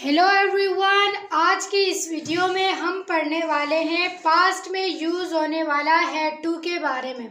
Hello everyone, आज की इस वीडियो में हम पढ़ने वाले हैं पास्ट में यूज होने वाला हैड टू के बारे में।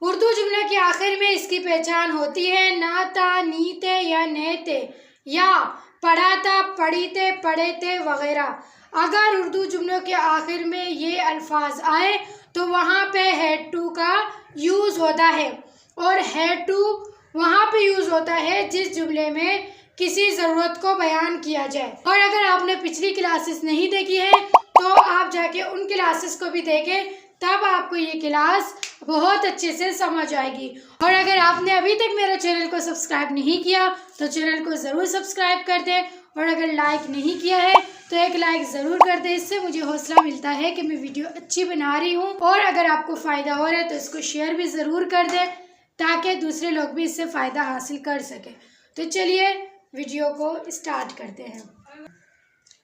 उर्दू जुमले के आखिर में इसकी पहचान होती है ना था, नी थे या ने थे, या पढ़ा था, पढ़ी थे, पढ़े थे वगैरह। अगर उर्दू जुमलों के आखिर में ये अल्फाज आए तो वहाँ पे हैड टू का यूज़ होता है। और हैड टू वहाँ पे यूज़ होता है जिस जुमले में किसी ज़रूरत को बयान किया जाए। और अगर आपने पिछली क्लासेस नहीं देखी है तो आप जाके उन क्लासेस को भी देखें, तब आपको ये क्लास बहुत अच्छे से समझ आएगी। और अगर आपने अभी तक मेरे चैनल को सब्सक्राइब नहीं किया तो चैनल को ज़रूर सब्सक्राइब कर दें, और अगर लाइक नहीं किया है तो एक लाइक ज़रूर कर दें। इससे मुझे हौसला मिलता है कि मैं वीडियो अच्छी बना रही हूँ। और अगर आपको फ़ायदा हो रहा है तो इसको शेयर भी ज़रूर कर दें ताकि दूसरे लोग भी इससे फ़ायदा हासिल कर सकें। तो चलिए वीडियो को स्टार्ट करते हैं।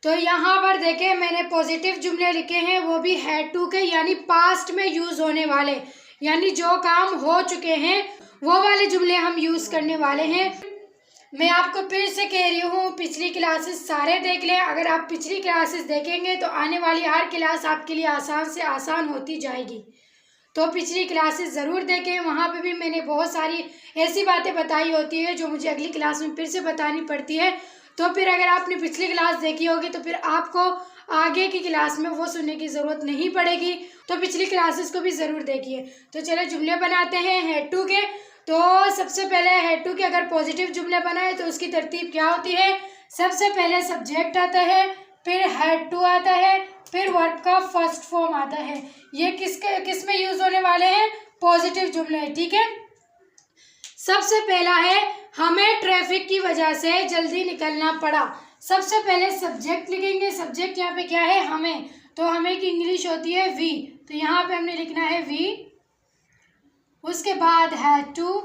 तो यहाँ पर देखें, मैंने पॉजिटिव जुमले लिखे हैं, वो भी हैड टू के, यानी पास्ट में यूज़ होने वाले, यानी जो काम हो चुके हैं वो वाले जुमले हम यूज़ करने वाले हैं। मैं आपको फिर से कह रही हूँ, पिछली क्लासेस सारे देख लें। अगर आप पिछली क्लासेस देखेंगे तो आने वाली हर क्लास आपके लिए आसान से आसान होती जाएगी। तो पिछली क्लासेस ज़रूर देखें, वहाँ पे भी मैंने बहुत सारी ऐसी बातें बताई होती है जो मुझे अगली क्लास में फिर से बतानी पड़ती है। तो फिर अगर आपने पिछली क्लास देखी होगी तो फिर आपको आगे की क्लास में वो सुनने की ज़रूरत नहीं पड़ेगी। तो पिछली क्लासेस को भी ज़रूर देखिए। तो चलो जुमले बनाते हैं हैड टू के। तो सबसे पहले हैड टू के अगर पॉजिटिव जुमले बनाए तो उसकी तरतीब क्या होती है? सबसे पहले सब्जेक्ट आता है, फिर हैड टू आता है, फिर वर्ब का फर्स्ट फॉर्म आता है। ये किस में यूज़ होने वाले हैं? पॉजिटिव जुमले, ठीक है। सबसे पहला है, हमें ट्रैफिक की वजह से जल्दी निकलना पड़ा। सबसे पहले सब्जेक्ट लिखेंगे। सब्जेक्ट यहाँ पे क्या है? हमें। तो हमें की इंग्लिश होती है वी, तो यहाँ पे हमने लिखना है वी। उसके बाद हैड टू,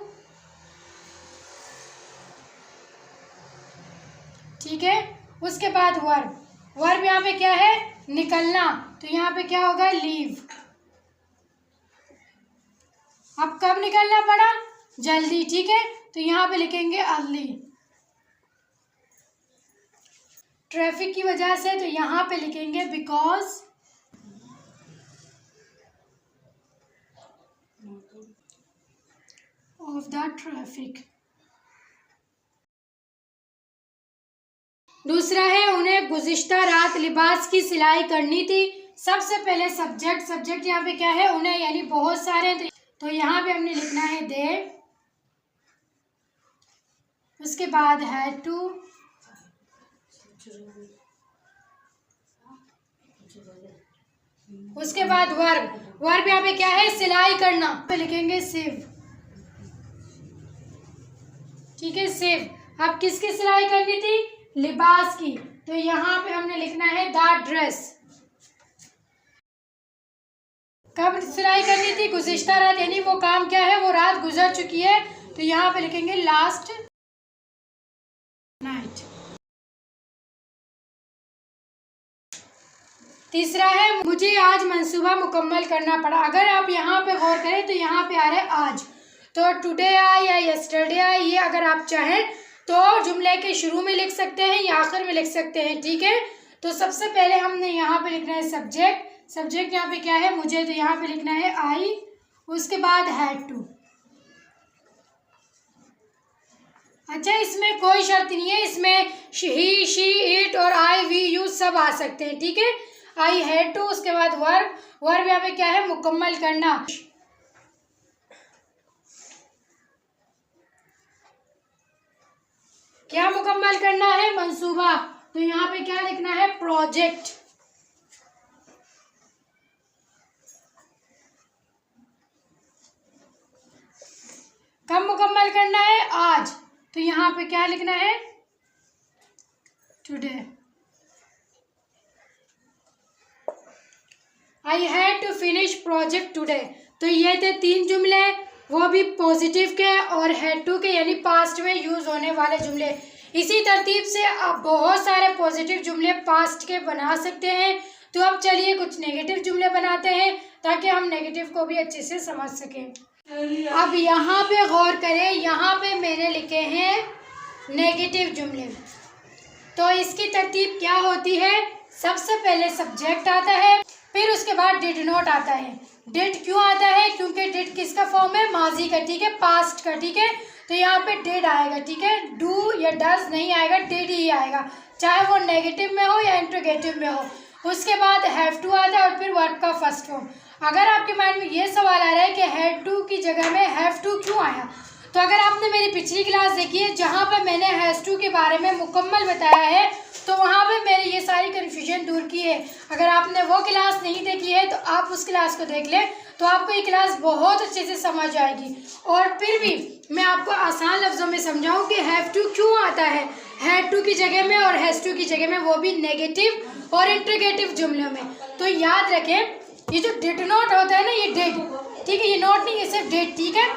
ठीक है। उसके बाद वर्ब। वर्ब यहाँ पे क्या है? निकलना, तो यहाँ पे क्या होगा? लीव। अब कब निकलना पड़ा? जल्दी, ठीक है। तो यहाँ पे लिखेंगे अर्ली। ट्रैफिक की वजह से, तो यहाँ पे लिखेंगे बिकॉज ऑफ द ट्रैफिक। दूसरा है, उन्हें गुज़िश्ता रात लिबास की सिलाई करनी थी। सबसे पहले सब्जेक्ट यहाँ पे क्या है? उन्हें, यानी बहुत सारे, तो यहाँ पे हमने लिखना है दे। उसके बाद हैड टू, उसके बाद वर्ब यहाँ पे क्या है? सिलाई करना, पे लिखेंगे सिव, ठीक है, सिव। अब किसकी सिलाई करनी थी? लिबास की, तो यहाँ पे हमने लिखना है द ड्रेस। कब सिलाई करनी थी? गुज़िश्ता रात, यानी वो काम क्या है? वो रात गुजर चुकी है, तो यहाँ पे लिखेंगे लास्ट नाइट। तीसरा है, मुझे आज मंसूबा मुकम्मल करना पड़ा। अगर आप यहाँ पे गौर करें तो यहाँ पे आ रहा है आज, तो टुडे आए या यस्टरडे आए, ये अगर आप चाहें तो जुमले के शुरू में लिख सकते हैं या आखिर में लिख सकते हैं, ठीक है। तो सबसे पहले हमने यहाँ पे लिखना है सब्जेक्ट यहाँ पे क्या है? मुझे, तो यहाँ पे लिखना है आई। उसके बाद हैड टू। अच्छा, इसमें कोई शर्त नहीं है, इसमें ही, शी, इट और आई, वी, यू सब आ सकते हैं, ठीक है। आई हैड टू, उसके बाद वर्ब यहाँ पे क्या है? मुकम्मल करना। क्या मुकम्मल करना है? मंसूबा, तो यहाँ पे क्या लिखना है? प्रोजेक्ट। कब मुकम्मल करना है? आज, तो यहाँ पे क्या लिखना है? Today. I had to finish project today. तो ये थे 3 जुमले, वो भी पॉजिटिव के और हैड टू के, यानी पास्ट में यूज होने वाले जुमले। इसी तरतीब से आप बहुत सारे पॉजिटिव जुमले पास्ट के बना सकते हैं। तो अब चलिए कुछ नेगेटिव जुमले बनाते हैं ताकि हम नेगेटिव को भी अच्छे से समझ सकें। अब यहाँ पे गौर करें, यहाँ पे मैंने लिखे हैं नेगेटिव जुमले। तो इसकी तरतीब क्या होती है? सबसे पहले सब्जेक्ट आता है, फिर उसके बाद डिड नॉट आता है। डिड क्यों आता है? क्योंकि डिड किसका फॉर्म है? माजी का, ठीक है, पास्ट का, ठीक है। तो यहाँ पे डिड आएगा, ठीक है, डू या डज नहीं आएगा, डिड ही आएगा, चाहे वो नेगेटिव में हो या इंट्रोगेटिव में हो। उसके बाद हैव टू आता है और फिर वर्ब का फर्स्ट फॉर्म। अगर आपके माइंड में ये सवाल आ रहा है कि हैड टू की जगह में हैव टू क्यों आया, तो अगर आपने मेरी पिछली क्लास देखी है जहाँ पर मैंने हैज़ टू के बारे में मुकम्मल बताया है, तो वहाँ पे मैंने ये सारी कन्फ्यूजन दूर की है। अगर आपने वो क्लास नहीं देखी है तो आप उस क्लास को देख लें, तो आपको ये क्लास बहुत अच्छे से समझ आएगी। और फिर भी मैं आपको आसान लफ्ज़ों में समझाऊँ कि हैव टू क्यों आता है हैड टू की जगह में और हैज़ टू की जगह में, वो भी नेगेटिव और इंट्रोगेटिव जुमलों में। तो याद रखें, ये जो डिड नॉट होता है ना, ये डिड, ठीक है, ये नॉट नहीं, ये सिर्फ डिड, ठीक है,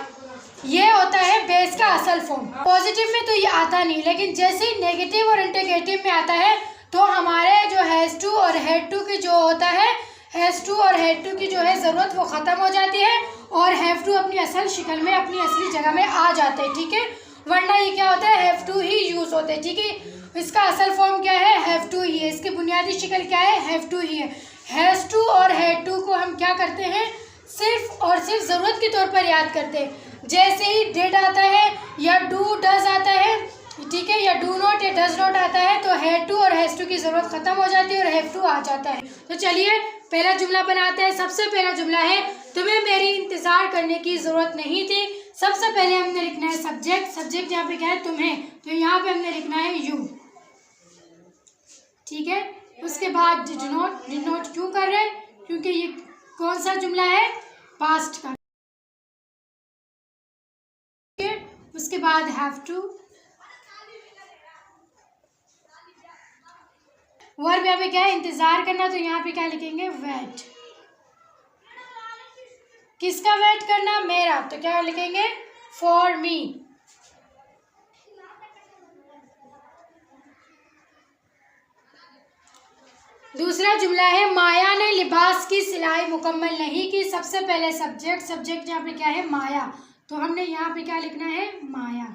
ये होता है बेस का असल फॉर्म। पॉजिटिव में तो ये आता नहीं, लेकिन जैसे ही नेगेटिव और इंट्रोगेटिव में आता है तो हमारे जो हैज़ टू और हैड टू की जो होता है, हैज़ टू और हैड टू की जो है ज़रूरत वो ख़त्म हो जाती है और हैव टू अपनी असल शक्ल में, अपनी असली जगह में आ जाते हैं, ठीक है। वरना ये क्या होता है, हैव टू ही यूज़ होते हैं, ठीक है। इसका असल फॉर्म क्या है? हैव टू ही है। इसकी बुनियादी शक्ल क्या है? हैव टू ही है। हैज़ टू और हैड टू को हम क्या करते हैं? सिर्फ और सिर्फ ज़रूरत के तौर पर याद करते हैं। जैसे ही डिड आता है या डू डज आता है, ठीक है, या डू नॉट या डज नॉट आता है, तो हैड टू और हैज़ टू की ज़रूरत ख़त्म हो जाती है और हैव टू आ जाता है। तो चलिए पहला जुमला बनाते हैं। सबसे पहला जुमला है, तुम्हें मेरी इंतज़ार करने की ज़रूरत नहीं थी। सबसे पहले हमने लिखना है सब्जेक्ट। सब्जेक्ट यहाँ पे क्या है? तुम्हें, तो यहाँ पे हमने लिखना है यू, ठीक है। उसके बाद डिड नॉट। डिड नॉट क्यों कर रहे हैं? क्योंकि ये कौन सा जुमला है? पास्ट का। उसके बाद हैव टू। वर्ब यहाँ पे क्या है? इंतजार करना, तो यहाँ पे क्या लिखेंगे? वेट। किसका वेट करना? मेरा, तो क्या लिखेंगे? For me. दूसरा जुमला है, माया ने लिबास की सिलाई मुकम्मल नहीं की। सबसे पहले सब्जेक्ट। सब्जेक्ट यहाँ पे क्या है? माया, तो हमने यहाँ पे क्या लिखना है? माया।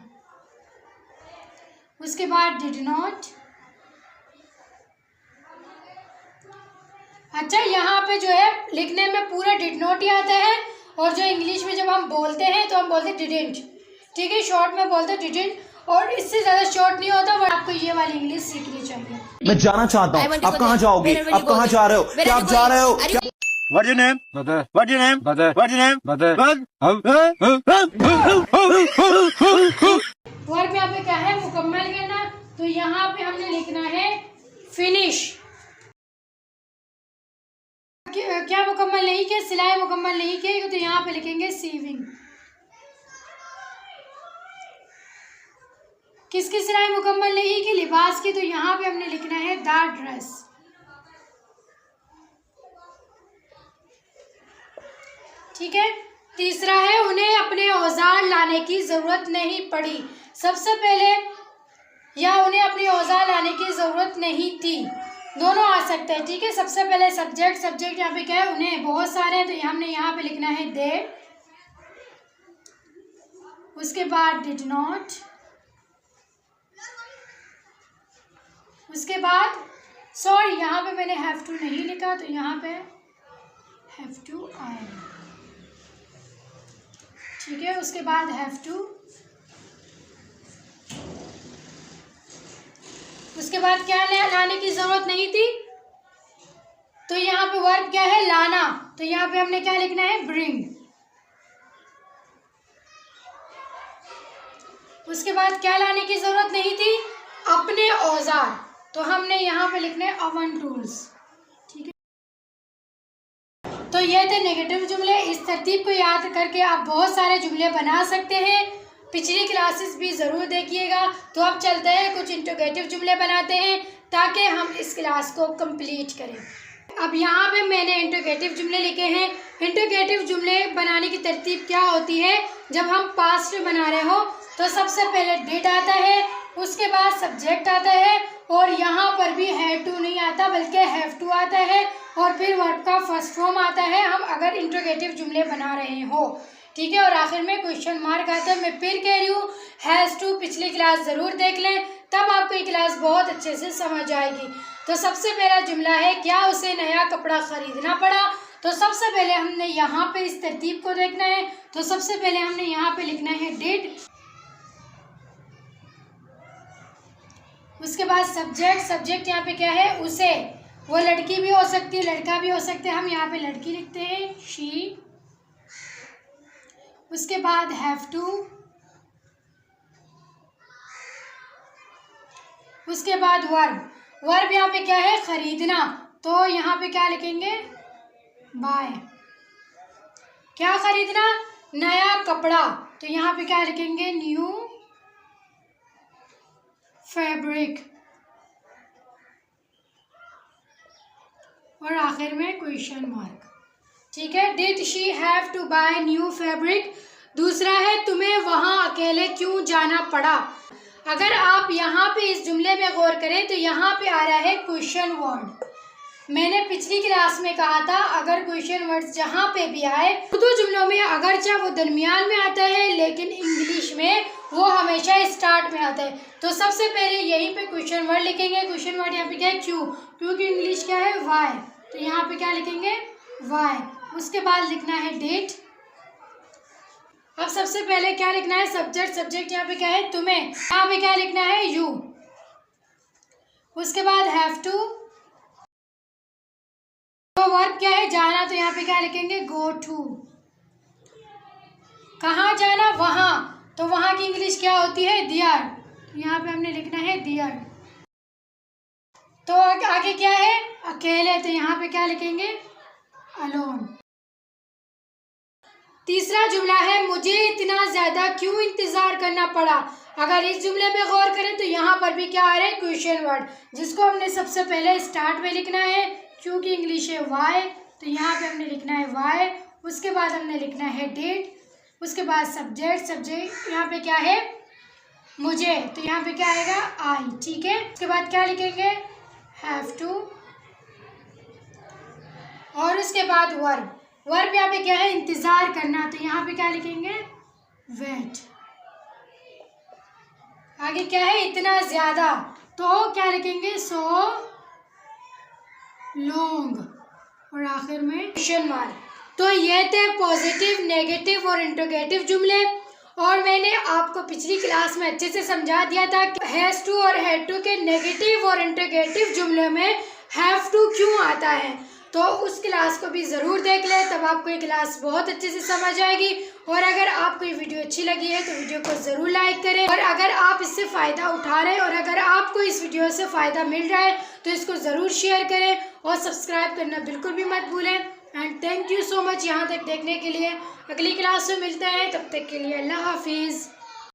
उसके बाद डिड नॉट। अच्छा, यहाँ पे जो है लिखने में पूरा डिड नॉट ही आता है, और जो इंग्लिश में जब हम बोलते हैं तो हम बोलते हैं डिडेंट, ठीक है, शॉर्ट में बोलते हैं डिडेंट, और इससे ज़्यादा शॉर्ट नहीं होता। और आपको ये वाली इंग्लिश सीखनी चाहिए। मैं जाना चाहता हूँ। आप कहाँ जाओगे? आप कहाँ जा रहे हो? क्या आप जा रहे हो? What's your name? Brother. What's your name? Brother. What's your name? Brother. Verb यहाँ पे क्या है? मुकम्मल करना, तो यहाँ पे हमने लिखना है फिनिश। क्या मुकम्मल नहीं किया? सिलाई मुकम्मल नहीं की, तो यहाँ पे लिखेंगे सीविंग। किसकी सिलाई मुकम्मल नहीं की? लिबास की, तो यहाँ पे हमने लिखना है द ड्रेस, ठीक है। तीसरा है, उन्हें अपने औजार लाने की ज़रूरत नहीं पड़ी। सबसे पहले, या उन्हें अपने औजार लाने की ज़रूरत नहीं थी, दोनों आ सकते हैं, ठीक है। सबसे पहले सब्जेक्ट। सब्जेक्ट यहाँ पे क्या है? उन्हें बहुत सारे हैं, तो हमने यहाँ पे लिखना है दे। उसके बाद डिड नॉट। उसके बाद सॉरी, यहाँ पे मैंने हैव टू नहीं लिखा, तो यहाँ पे हैव टू आएगा, ठीक है। उसके बाद हैव टू। उसके बाद क्या लाने की ज़रूरत नहीं थी, तो यहाँ पे वर्ब क्या है? लाना, तो यहाँ पे हमने क्या लिखना है? ब्रिंग। उसके बाद क्या लाने की ज़रूरत नहीं थी? अपने औजार, तो हमने यहाँ पे लिखना है अवन टूल्स, ठीक है। तो ये थे नेगेटिव जुमले। इस तरतीब को याद करके आप बहुत सारे जुमले बना सकते हैं। पिछली क्लासेस भी ज़रूर देखिएगा। तो अब चलते हैं कुछ इंट्रोगेटिव जुमले बनाते हैं, ताकि हम इस क्लास को कंप्लीट करें। अब यहाँ पे मैंने इंट्रोगेटिव जुमले लिखे हैं। इंट्रोगेटिव जुमले बनाने की तरतीब क्या होती है? जब हम पास्ट में बना रहे हो तो सबसे पहले डिड आता है, उसके बाद सब्जेक्ट आता है, और यहाँ पर भी हैड टू नहीं आता बल्कि हैव टू आता है, और फिर वर्ब का फर्स्ट फॉर्म आता है। हम अगर इंट्रोगेटिव जुमले बना रहे हो, ठीक है। और आखिर में क्वेश्चन मार्क आता है। मैं फिर कह रही हूँ हैज़ टू पिछली क्लास ज़रूर देख लें, तब आपको ये क्लास बहुत अच्छे से समझ आएगी। तो सबसे पहला जुमला है, क्या उसे नया कपड़ा खरीदना पड़ा। तो सबसे पहले हमने यहाँ पे इस तरतीब को देखना है। तो सबसे पहले हमने यहाँ पे लिखना है डिड, उसके बाद सब्जेक्ट। सब्जेक्ट यहाँ पे क्या है, उसे। वो लड़की भी हो सकती है, लड़का भी हो सकते हैं, हम यहाँ पे लड़की लिखते हैं शी। उसके बाद हैव टू, उसके बाद वर्ब। वर्ब यहाँ पे क्या है, खरीदना। तो यहाँ पे क्या लिखेंगे, बाय। क्या खरीदना, नया कपड़ा। तो यहाँ पे क्या लिखेंगे, न्यू फैब्रिक। और आखिर में क्वेश्चन मार्क। ठीक है। Did she have to buy new fabric. दूसरा है, तुम्हें वहाँ अकेले क्यों जाना पड़ा। अगर आप यहाँ पे इस जुमले में गौर करें तो यहाँ पे आ रहा है क्वेश्चन वर्ड। मैंने पिछली क्लास में कहा था अगर क्वेश्चन वर्ड जहाँ पे भी आए, उर्दू जुमलों में अगरचे वो दरमियान में आता है, लेकिन इंग्लिश में वो हमेशा स्टार्ट में आता है। तो सबसे पहले यहीं पे क्वेश्चन वर्ड लिखेंगे। क्वेश्चन वर्ड यहाँ पे क्या है, क्यों, क्योंकि इंग्लिश क्या है, वाई। तो यहाँ पे क्या लिखेंगे, वाई। उसके बाद लिखना है डेट। अब सबसे पहले क्या लिखना है, सब्जेक्ट। सब्जेक्ट यहाँ पे क्या है, तुम्हें। यहाँ पे क्या लिखना है, यू। उसके बाद हैव टू। तो वर्ब क्या है, जाना। तो यहाँ पे क्या लिखेंगे, गो टू। कहाँ जाना, वहाँ। तो वहाँ की इंग्लिश क्या होती है, दियर। यहाँ पे हमने लिखना है दियर। तो आगे क्या है, अकेले। तो यहाँ पे क्या लिखेंगे, अलोन। तीसरा जुमला है, मुझे इतना ज़्यादा क्यों इंतज़ार करना पड़ा। अगर इस जुमले में गौर करें तो यहाँ पर भी क्या आ रहा है, क्वेश्चन वर्ड, जिसको हमने सबसे पहले स्टार्ट में लिखना है, क्योंकि इंग्लिश है वाई। तो यहाँ पे हमने लिखना है वाई। उसके बाद हमने लिखना है डेट। उसके बाद सब्जेक्ट। सब्जेक्ट यहाँ पे क्या है, मुझे। तो यहाँ पे क्या आएगा, आई। ठीक है। उसके बाद क्या लिखेंगे, हैव टू। और उसके बाद वर्ब। वर्ब यहाँ पे क्या है, इंतज़ार करना। तो यहाँ पे क्या लिखेंगे, वेट। आगे क्या है, इतना ज़्यादा। तो क्या लिखेंगे, सो लॉन्ग। और आखिर में क्वेश्चन मार्क। तो ये थे पॉजिटिव, नेगेटिव और इंटरोगेटिव जुमले। और मैंने आपको पिछली क्लास में अच्छे से समझा दिया था कि हैज़ टू और हैड टू के नेगेटिव और इंटरोगेटिव जुमले में हैव टू क्यों आता है। तो उस क्लास को भी ज़रूर देख लें, तब आपको ये क्लास बहुत अच्छे से समझ आएगी। और अगर आपको ये वीडियो अच्छी लगी है तो वीडियो को ज़रूर लाइक करें। और अगर आप इससे फ़ायदा उठा रहे हैं और अगर आपको इस वीडियो से फ़ायदा मिल रहा है तो इसको ज़रूर शेयर करें और सब्सक्राइब करना बिल्कुल भी मत भूलें। And thank you so much यहाँ तक देखने के लिए। अगली क्लास में मिलते हैं, तब तक के लिए अल्लाह हाफिज़।